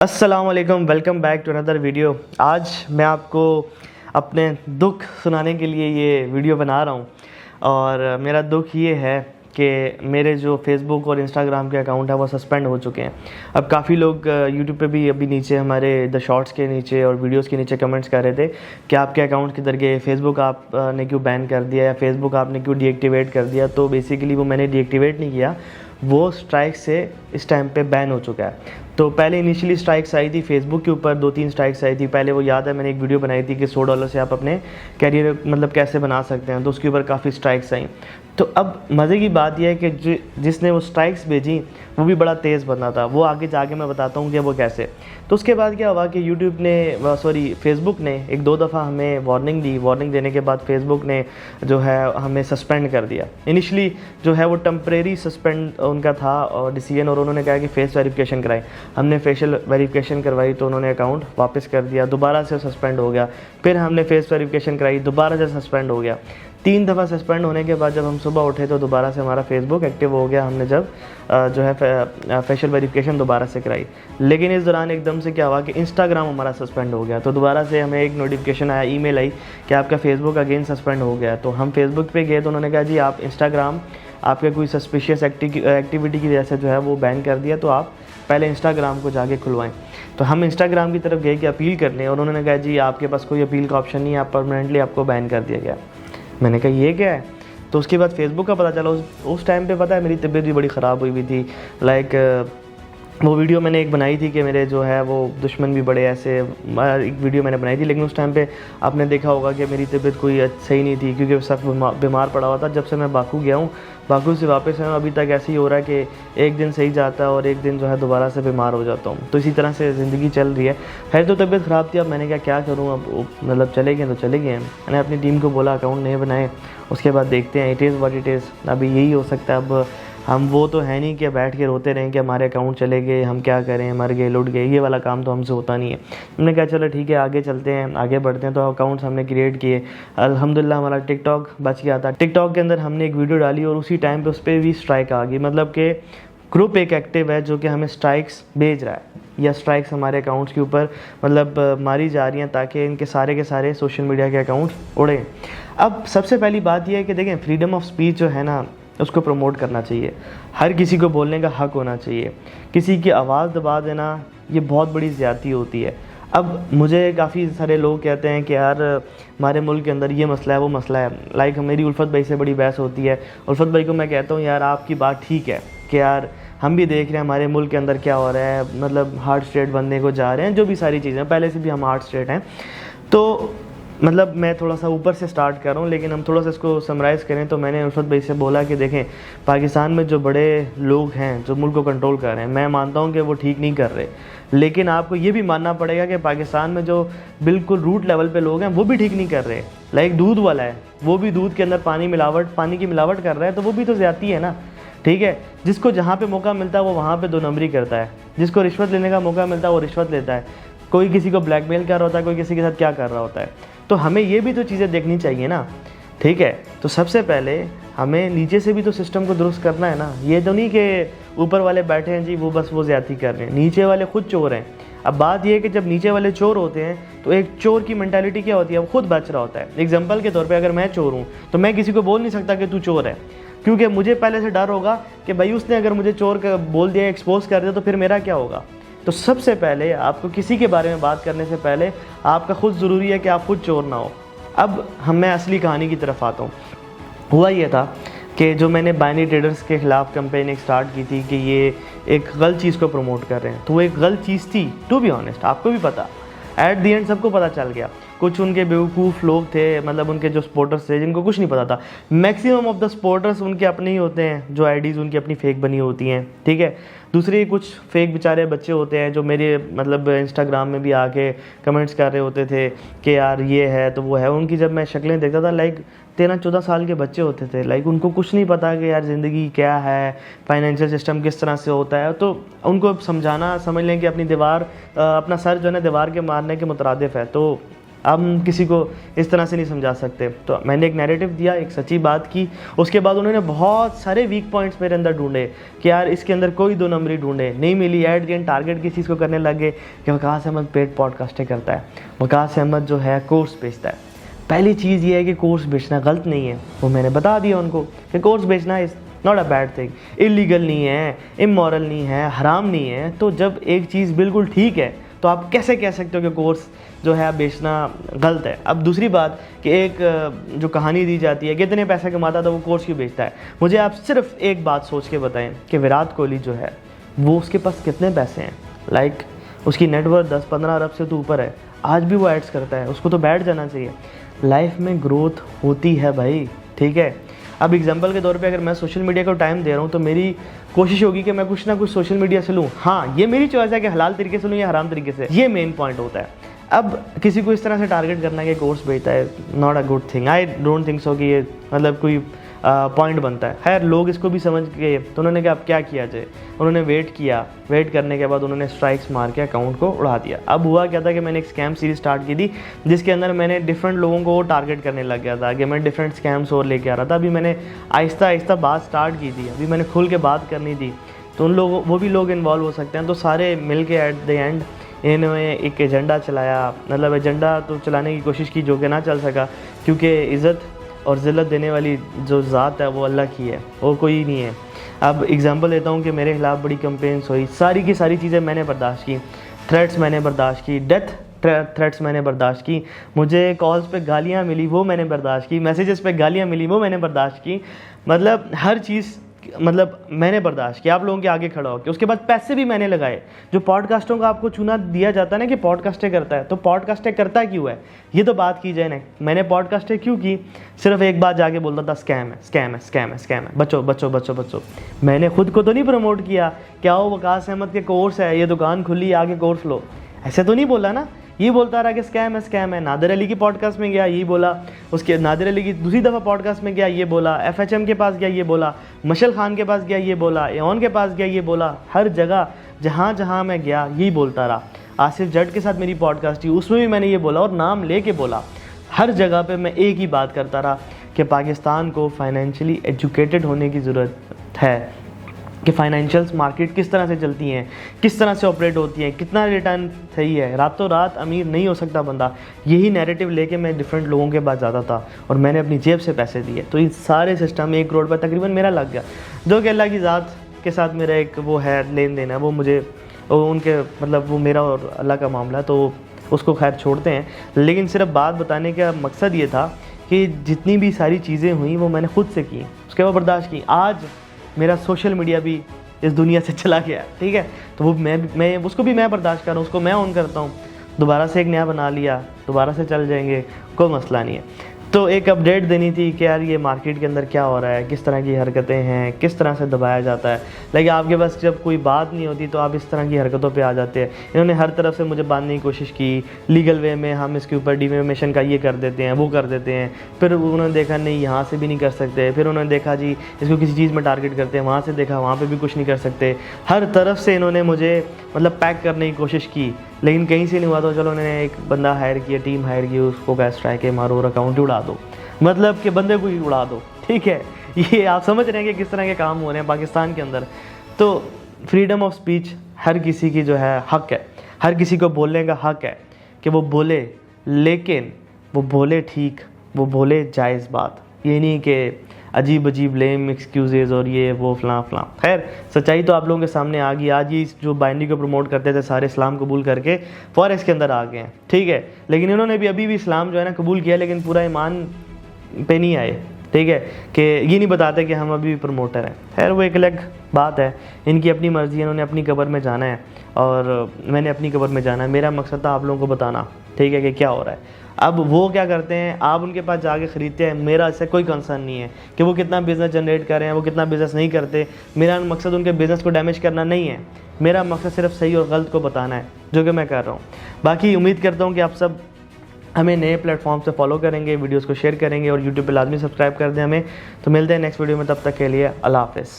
अस्सलाम वालेकुम, welcome back to another video. आज मैं आपको अपने दुख सुनाने के लिए ये वीडियो बना रहा हूँ और मेरा दुख ये है कि मेरे जो फेसबुक और इंस्टाग्राम के अकाउंट है वो सस्पेंड हो चुके हैं। अब काफ़ी लोग यूट्यूब पे भी अभी नीचे हमारे द शॉर्ट्स के नीचे और वीडियोस के नीचे कमेंट्स कर रहे थे कि आपके अकाउंट किधर गए, फेसबुक आपने क्यों बैन कर दिया या फेसबुक आपने क्यों डीएक्टिवेट कर दिया। तो बेसिकली वो मैंने डीएक्टिवेट नहीं किया, वो स्ट्राइक से इस टाइम पे बैन हो चुका है। तो पहले इनिशियली स्ट्राइक्स आई थी फेसबुक के ऊपर, 2-3 स्ट्राइक्स आई थी। पहले वो याद है मैंने एक वीडियो बनाई थी कि $100 से आप अपने कैरियर मतलब कैसे बना सकते हैं, तो उसके ऊपर काफ़ी स्ट्राइक्स आई। तो अब मज़े की बात यह है कि जिसने वो स्ट्राइक्स भेजी वो भी बड़ा तेज़ बंदा था। वो आगे जाके मैं बताता हूँ कि वो कैसे। तो उसके बाद क्या हुआ कि यूट्यूब ने फेसबुक ने 1-2 दफ़ा हमें वार्निंग दी। वार्निंग देने के बाद फेसबुक ने जो है हमें सस्पेंड कर दिया। इनिशियली जो है वो टेम्परेरी सस्पेंड उनका था और डिसीजन, और उन्होंने कहा कि फेस वेरिफिकेशन कराएं। हमने फेशियल वेरिफिकेशन करवाई तो उन्होंने अकाउंट वापस कर दिया, दोबारा से सस्पेंड हो गया। फिर हमने फेस वेरिफिकेशन कराई, दोबारा से सस्पेंड हो गया। 3 दफ़ा सस्पेंड होने के बाद जब हम सुबह उठे तो दोबारा से हमारा फेसबुक एक्टिव हो गया। हमने जब जो है फेशियल वेरिफिकेशन दोबारा से कराई, लेकिन इस दौरान एकदम से क्या हुआ कि इंस्टाग्राम हमारा सस्पेंड हो गया। तो दोबारा से हमें एक नोटिफिकेशन आया, ईमेल आई कि आपका फेसबुक अगेन सस्पेंड हो गया। तो हम फेसबुक पे गए तो उन्होंने कहा जी आप इंस्टाग्राम आपके कोई सस्पिशियस एक्टिविटी की वजह से जो है वो बैन कर दिया, तो आप पहले इंस्टाग्राम को जाके खुलवाएं। तो हम इंस्टाग्राम की तरफ गए कि अपील करने, और उन्होंने कहा जी आपके पास कोई अपील का ऑप्शन नहीं है, आप परमानेंटली आपको बैन कर दिया गया। मैंने कहा ये क्या है। तो उसके बाद फेसबुक का पता चला। उस टाइम पे पता है मेरी तबीयत भी बड़ी ख़राब हुई थी। वो वीडियो मैंने एक बनाई थी कि मेरे जो है वो दुश्मन भी बड़े ऐसे, एक वीडियो मैंने बनाई थी। लेकिन उस टाइम पे आपने देखा होगा कि मेरी तबीयत कोई सही नहीं थी, क्योंकि सख्त बीमार पड़ा हुआ था। जब से मैं बाकू गया हूँ, बाकू से वापस आया हूँ, अभी तक ऐसे ही हो रहा है कि एक दिन सही जाता है और एक दिन जो है दोबारा से बीमार हो जाता हूँ। तो इसी तरह से ज़िंदगी चल रही है। खैर तो तबीयत ख़राब थी। अब मैंने क्या करूँ, अब मतलब चले गए तो चले गए। मैंने अपनी टीम को बोला अकाउंट नहीं बनाए, उसके बाद देखते हैं, it is what it is. अभी यही हो सकता है। अब हम वो तो है नहीं कि बैठ के रोते रहें कि हमारे अकाउंट चले गए, हम क्या करें, मर गए, लुट गए। ये वाला काम तो हमसे होता नहीं है। हमने कहा चलो ठीक है, आगे चलते हैं, आगे बढ़ते हैं। तो अकाउंट्स हमने क्रिएट किए। अल्हम्दुलिल्लाह हमारा टिकटॉक बच गया था। टिकटॉक के अंदर हमने एक वीडियो डाली और उसी टाइम पे उस पर भी स्ट्राइक आ गई। मतलब कि ग्रुप एक एक्टिव है जो कि हमें स्ट्राइक्स भेज रहा है, या स्ट्राइक्स हमारे अकाउंट्स के ऊपर मतलब मारी जा रही हैं ताकि इनके सारे के सारे सोशल मीडिया के अकाउंट उड़ें। अब सबसे पहली बात यह है कि देखें, फ्रीडम ऑफ स्पीच जो है ना, उसको प्रमोट करना चाहिए। हर किसी को बोलने का हक होना चाहिए। किसी की आवाज़ दबा देना ये बहुत बड़ी ज़्यादती होती है। अब मुझे काफ़ी सारे लोग कहते हैं कि यार हमारे मुल्क के अंदर ये मसला है, वो मसला है। लाइक मेरी उल्फत भाई से बड़ी बहस होती है। उल्फत भाई को मैं कहता हूँ यार आपकी बात ठीक है कि यार हम भी देख रहे हैं हमारे मुल्क के अंदर क्या हो रहा है, मतलब हार्ड स्टेट बनने को जा रहे हैं, जो भी सारी चीज़ें, पहले से भी हम हार्ड स्टेट हैं। तो मतलब मैं थोड़ा सा ऊपर से स्टार्ट कर रहा हूँ, लेकिन हम थोड़ा सा इसको समराइज़ करें तो मैंने उल्फत भाई से बोला कि देखें, पाकिस्तान में जो बड़े लोग हैं जो मुल्क को कंट्रोल कर रहे हैं, मैं मानता हूँ कि वो ठीक नहीं कर रहे, लेकिन आपको ये भी मानना पड़ेगा कि पाकिस्तान में जो बिल्कुल रूट लेवल पे लोग हैं वो भी ठीक नहीं कर रहे। लाइक दूध वाला है, वो भी दूध के अंदर पानी की मिलावट कर रहा है, तो वो भी तो ज़्यादती है ना। ठीक है, जिसको जहाँ पे मौका मिलता है वो वहाँ पे 2 नंबरी करता है। जिसको रिश्वत लेने का मौका मिलता है वो रिश्वत लेता है। कोई किसी को ब्लैकमेल कर रहा होता है, कोई किसी के साथ क्या कर रहा होता है। तो हमें ये भी तो चीज़ें देखनी चाहिए ना। ठीक है, तो सबसे पहले हमें नीचे से भी तो सिस्टम को दुरुस्त करना है ना। ये तो नहीं कि ऊपर वाले बैठे हैं जी वो बस वो ज़्यादती कर रहे हैं, नीचे वाले खुद चोर हैं। अब बात यह है कि जब नीचे वाले चोर होते हैं तो एक चोर की मेंटालिटी क्या होती है, वो खुद बच रहा होता है। एग्जाम्पल के तौर पर अगर मैं चोर हूँ तो मैं किसी को बोल नहीं सकता कि तू चोर है, क्योंकि मुझे पहले से डर होगा कि भाई उसने अगर मुझे चोर का बोल दिया, एक्सपोज कर दिया, तो फिर मेरा क्या होगा। तो सबसे पहले आपको किसी के बारे में बात करने से पहले आपका खुद ज़रूरी है कि आप खुद चोर ना हो। अब मैं असली कहानी की तरफ आता हूँ। हुआ ये था कि जो मैंने बाइनरी ट्रेडर्स के ख़िलाफ़ कैंपेन एक स्टार्ट की थी कि ये एक गलत चीज़ को प्रमोट कर रहे हैं, तो वो एक गलत चीज़ थी। टू बी ऑनेस्ट, आपको भी पता, एट दी एंड सबको पता चल गया। कुछ उनके बेवकूफ़ लोग थे, मतलब उनके जो सपोर्टर्स थे जिनको कुछ नहीं पता था। मैक्सिमम ऑफ द सपोर्टर्स उनके अपने ही होते हैं, जो आईडीज़ उनकी अपनी फेक बनी होती हैं। ठीक है, दूसरे कुछ फेक बेचारे बच्चे होते हैं जो मेरे मतलब इंस्टाग्राम में भी आके कमेंट्स कर रहे होते थे कि यार ये है तो वो है। उनकी जब मैं शक्लें देखता था, लाइक 13-14 साल के बच्चे होते थे। लाइक उनको कुछ नहीं पता कि यार ज़िंदगी क्या है, फाइनेंशियल सिस्टम किस तरह से होता है। तो उनको समझाना, समझ लें कि अपनी दीवार, अपना सर जो है ना दीवार के मारने के मुतरादिफ है। तो हम किसी को इस तरह से नहीं समझा सकते। तो मैंने एक नैरेटिव दिया, एक सच्ची बात की, उसके बाद उन्होंने बहुत सारे वीक पॉइंट्स मेरे अंदर ढूंढे कि यार इसके अंदर कोई 2 नंबरी ढूंढे, नहीं मिली। एट द एंड टारगेट किस चीज़ को करने लगे कि वकास अहमद पेड पॉडकास्टिंग करता है, वकास अहमद जो है कोर्स बेचता है। पहली चीज़ ये है कि कोर्स बेचना गलत नहीं है, वो मैंने बता दिया उनको कि कोर्स बेचना is not a bad thing, illegal नहीं है, इमोरल नहीं है, हराम नहीं है। तो जब एक चीज़ बिल्कुल ठीक है तो आप कैसे कह सकते हो कि कोर्स जो है बेचना गलत है। अब दूसरी बात कि एक जो कहानी दी जाती है कितने पैसे कमाता था वो कोर्स क्यों बेचता है, मुझे आप सिर्फ एक बात सोच के बताएं कि विराट कोहली जो है वो उसके पास कितने पैसे हैं। लाइक उसकी नेटवर्थ 10-15 अरब से तो ऊपर है, आज भी वो एड्स करता है, उसको तो बैठ जाना चाहिए। लाइफ में ग्रोथ होती है भाई, ठीक है। अब एग्जांपल के तौर पे अगर मैं सोशल मीडिया को टाइम दे रहा हूँ तो मेरी कोशिश होगी कि मैं कुछ ना कुछ सोशल मीडिया से लूँ। हाँ, ये मेरी चॉइस है कि हलाल तरीके से लूँ या हराम तरीके से, ये मेन पॉइंट होता है। अब किसी को इस तरह से टारगेट करना कि कोर्स बेचता है, not a good thing. I don't think so कि ये मतलब कोई पॉइंट बनता है। खैर लोग इसको भी समझ गए तो उन्होंने कहा अब क्या किया जाए, उन्होंने वेट किया, वेट करने के बाद उन्होंने स्ट्राइक्स मार के अकाउंट को उड़ा दिया। अब हुआ क्या था कि मैंने एक स्कैम सीरीज स्टार्ट की थी जिसके अंदर मैंने डिफरेंट लोगों को टारगेट करने लग गया था कि मैं डिफरेंट स्कैम्स और लेके आ रहा था। अभी मैंने आहिस्ता आहिस्ता बात स्टार्ट की थी, अभी मैंने खुल के बात करनी थी, तो उन लोगों वो भी लोग इन्वॉल्व हो सकते हैं। तो सारे मिल के एट द एंड इन्होंने एक एजेंडा चलाया, मतलब एजेंडा तो चलाने की कोशिश की जो कि ना चल सका, क्योंकि इज़्ज़त और ज़िल्लत देने वाली जो ज़ात है वो अल्लाह की है, वो कोई नहीं है। अब एग्जांपल देता हूँ कि मेरे खिलाफ़ बड़ी कंप्लेंट्स हुई, सारी की सारी चीज़ें मैंने बर्दाश्त की, थ्रेट्स मैंने बर्दाश्त की, डेथ थ्रेट्स मैंने बर्दाश्त की, मुझे कॉल्स पे गालियाँ मिली वो मैंने बर्दाश्त की, मैसेजेस पे गालियाँ मिली वो मैंने बर्दाश्त की, मतलब हर चीज़ मतलब मैंने बर्दाश्त किया आप लोगों के आगे खड़ा होकर। उसके बाद पैसे भी मैंने लगाए। जो पॉडकास्टों का आपको चुना दिया जाता है ना कि पॉडकास्टर करता है, तो पॉडकास्टर करता क्यों है, ये तो बात की जाए ना। मैंने पॉडकास्टर क्यों की, सिर्फ एक बात जाके बोलता था स्कैम है, स्कैम है, स्कैम है, स्कैम है, बचो बचो बचो बचो। मैंने खुद को तो नहीं प्रमोट किया, क्या वो वकास अहमद के कोर्स है, ये दुकान खुली, आगे कोर्स लो, ऐसे तो नहीं बोला ना। ये बोलता रहा कि स्कैम है, स्कैम है। नादिर अली की पॉडकास्ट में गया, ये बोला। उसके नादिर अली की दूसरी दफ़ा पॉडकास्ट में गया, ये बोला। FHM के पास गया, ये बोला। मशल खान के पास गया, ये बोला। एओन के पास गया, ये बोला। हर जगह जहाँ जहाँ मैं गया यही बोलता रहा। आसिफ जट के साथ मेरी पॉडकास्ट थी, उसमें भी मैंने ये बोला और नाम ले के बोला। हर जगह पर मैं एक ही बात करता रहा कि पाकिस्तान को फाइनेंशियली एजुकेटेड होने की ज़रूरत है, कि फाइनेंशियल्स मार्केट किस तरह से चलती हैं, किस तरह से ऑपरेट होती हैं, कितना रिटर्न सही है, रातों रात अमीर नहीं हो सकता बंदा। यही नैरेटिव लेके मैं डिफरेंट लोगों के पास जाता था और मैंने अपनी जेब से पैसे दिए। तो इस सारे सिस्टम में 1 करोड़ पर तकरीबन मेरा लग गया, जो कि अल्लाह की ज़ात के साथ मेरा एक वो है लेन देन है, वो मुझे उनके मतलब वो मेरा और अल्लाह का मामला, तो उसको खैर छोड़ते हैं। लेकिन सिर्फ बात बताने का मकसद ये था कि जितनी भी सारी चीज़ें हुई वो मैंने खुद से की, उसके बाद बर्दाश्त की। आज मेरा सोशल मीडिया भी इस दुनिया से चला गया, ठीक है, तो वो मैं उसको भी मैं बर्दाश्त कर रहा हूँ, उसको मैं ऑन करता हूँ। दोबारा से एक नया बना लिया, दोबारा से चल जाएंगे, कोई मसला नहीं है। तो एक अपडेट देनी थी कि यार ये मार्केट के अंदर क्या हो रहा है, किस तरह की हरकतें हैं, किस तरह से दबाया जाता है। लेकिन आपके पास जब कोई बात नहीं होती तो आप इस तरह की हरकतों पे आ जाते हैं। इन्होंने हर तरफ से मुझे बांधने की कोशिश की, लीगल वे में हम इसके ऊपर डिफेमेशन का ये कर देते हैं, वो कर देते हैं। फिर उन्होंने देखा नहीं यहाँ से भी नहीं कर सकते, फिर उन्होंने देखा जी इसको किसी चीज़ में टारगेट करते हैं, वहाँ से देखा वहाँ पर भी कुछ नहीं कर सकते। हर तरफ से इन्होंने मुझे मतलब पैक करने की कोशिश की, लेकिन कहीं से नहीं हुआ। तो चलो उन्होंने एक बंदा हायर किया, टीम हायर की, उसको गैस स्ट्राइक है मारो और अकाउंट ही उड़ा दो, मतलब कि बंदे को ही उड़ा दो, ठीक है। ये आप समझ रहे हैं कि किस तरह के काम हो रहे हैं पाकिस्तान के अंदर। तो फ्रीडम ऑफ स्पीच हर किसी की जो है हक है, हर किसी को बोलने का हक है कि वो बोले, लेकिन वो बोले ठीक, वो बोले जायज़ बात, ये नहीं कि अजीब अजीब लेम एक्सक्यूज़ेज़ और ये वो फ़लाँ फ़लाँ। खैर सच्चाई तो आप लोगों के सामने आ गई। आज ही जो बाइंडी को प्रमोट करते थे सारे इस्लाम कबूल करके फॉरेस्ट के अंदर आ गए हैं, ठीक है। लेकिन इन्होंने भी अभी भी इस्लाम जो है ना कबूल किया, लेकिन पूरा ईमान पे नहीं आए, ठीक है, कि ये नहीं बताते कि हम अभी भी प्रमोटर हैं। खैर वो एक अलग बात है, इनकी अपनी मर्ज़ी है, इन्होंने अपनी कब्र में जाना है और मैंने अपनी कब्र में जाना है। मेरा मकसद था आप लोगों को बताना, ठीक है, कि क्या हो रहा है। अब वो क्या करते हैं, आप उनके पास जाके ख़रीदते हैं, मेरा इससे कोई कंसर्न नहीं है कि वो कितना बिज़नेस जनरेट कर रहे हैं, वो कितना बिज़नेस नहीं करते। मेरा मकसद उनके बिज़नेस को डैमेज करना नहीं है, मेरा मकसद सिर्फ सही और गलत को बताना है, जो कि मैं कर रहा हूँ। बाकी उम्मीद करता हूँ कि आप सब हमें नए प्लेटफॉर्म से फॉलो करेंगे, वीडियोस को शेयर करेंगे और यूट्यूब पे लाजमी सब्सक्राइब कर दें हमें। तो मिलते हैं नेक्स्ट वीडियो में, तब तक के लिए अल्लाह हाफ़िज़।